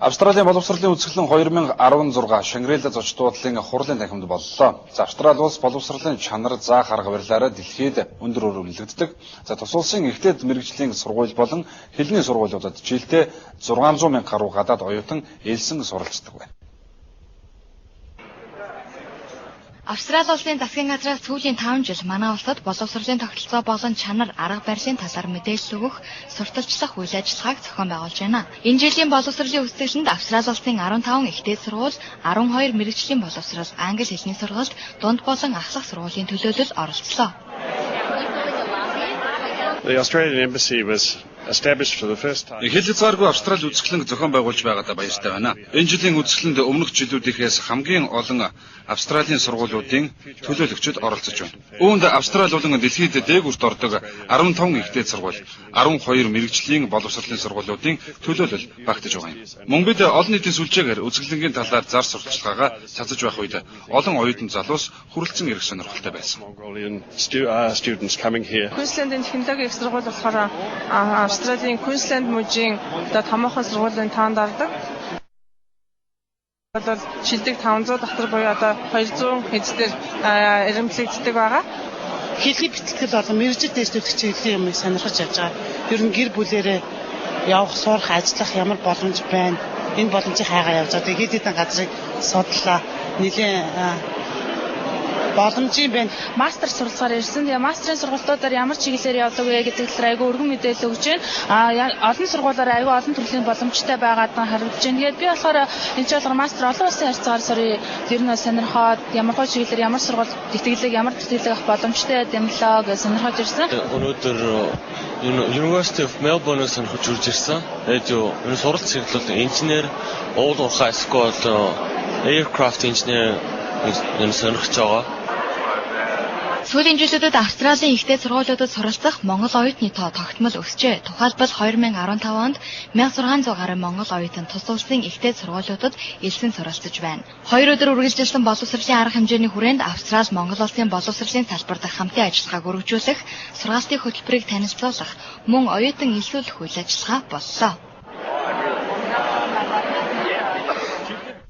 Австралийн боловсролын үзэсгэлэн 2016 Шангрила зочид буудлын хурлын танхимд боллоо. За Австрали улс боловсролын чанар заах арга барилаараа дэлхийд өндөр өргөлдөгддөг. За тус улсын ихтэд мэргэжлийн сургууль болон хэлний сургуулиудад жилдээ 600 мянга гаруй гадаад оюутан ээлсэн суралцдаг байна. Австрали улсын засгийн газраас сүүлийн 5 жил манай улсад боловсролын тогтолцоо болон чанар арга барилын талаар мэдээлэл өгөх, сурталчлах үйл ажиллагааг зохион байгуулж байна. Энэ жилийн боловсролын үзэсгэлэнд Австрали улсын 15 ихтэй сургууль, 12 мэргэжлийн боловсрол, англи хэлний сургалт, дунд болон ахлах сургуулийн төлөөлөл оролцлоо. The Australian Embassy was established for the first time. Хэл хязгааргүй Австрали үзэсгэлэн зохион байгуулж байгаадаа баяртай байна. Энэ жилийн үзэсгэлэнд өмнөх жилүүдийнхээс хамгийн олон Австралийн сургуулиудын төлөөлөгчид оролцож байна. Үүнд Австрали болон дэлхийд дээгүүрт ордог 15 ихтэй сургууль, 12 мэргэжлийн боловсролын сургуулиудын төлөөлөл багтаж байгаа юм. Мөн бид олон нийтийн сүлжээгээр үзэсгэлэнгийн талаар зар сурталчилгаагаа цацаж байх үед олон оюутан залуус хүрэлцэн ирэх сонирхолтой байсан. Students coming here. Queensland-ийн технологийн их сургууль болохоор Австралийн Queensland мужийн томоохон сургуулийн тоонд ордог. Одоо шилдэг 500 дотор буюу одоо 200 хэдээр эрэмблэгддэг байгаа. Хэлний бэлтгэл болон мэргэжил дэвшүүлэх чиглэлийн юмыг сонирхож явж байгаа. Ер нь гэр бүлээрээ явах, сурах, ажиллах ямар боломж байна? Энэ боломжийг хайгаа явж байгаа. Тэгээд хэдэн газрыг судлаа. Нэлийн боломжийн байна. Мастер суралцахаар ирсэн. Тэгээ мастерын сургалтуудаар ямар чиглэлээр явдаг вэ гэдэг талаар айгүй өргөн мэдээлэл өгч байна. Олон сургуулиар айгүй олон төрлийн боломжтой байгаад харагдаж байна. Тэгээд би болохоор энэ ч болохоор мастер олон улсын харьцаагаар сарын ер нь сонирхоод ямар хөө чиглэлээр ямар сургалт тэтгэлэг ямар тэтгэлэг авах боломжтой юмлаа гэж сонирхож ирсэн. Өнөөдөр University of Melbourne-аас сонирхож үрж ирсэн. Тэгээд энэ суралц чиглэл инженер, уул уурхай эсвэл aircraft engineer энэ сонирхож байгаа. Сүүлийн жилүүдэд Австралийн ихтэй сургуулиудад суралцах монгол оюутны тоо тогтмол өсжээ. Тухайлбал 2015 онд 1600 гаруй монгол оюутан тус улсын ихтэй сургуулиудад элсэн суралцж байна. 2 өдөр үргэлжилсэн боловсролын арга хэмжээний хүрээнд Австрали Монгол улсын боловсролын салбар дахь хамтын ажиллагааг өргөжүүлэх, сургалтын хөтөлбөрийг танилцуулах, мөн оюутан илрүүлэх үйл ажиллагаа боллоо.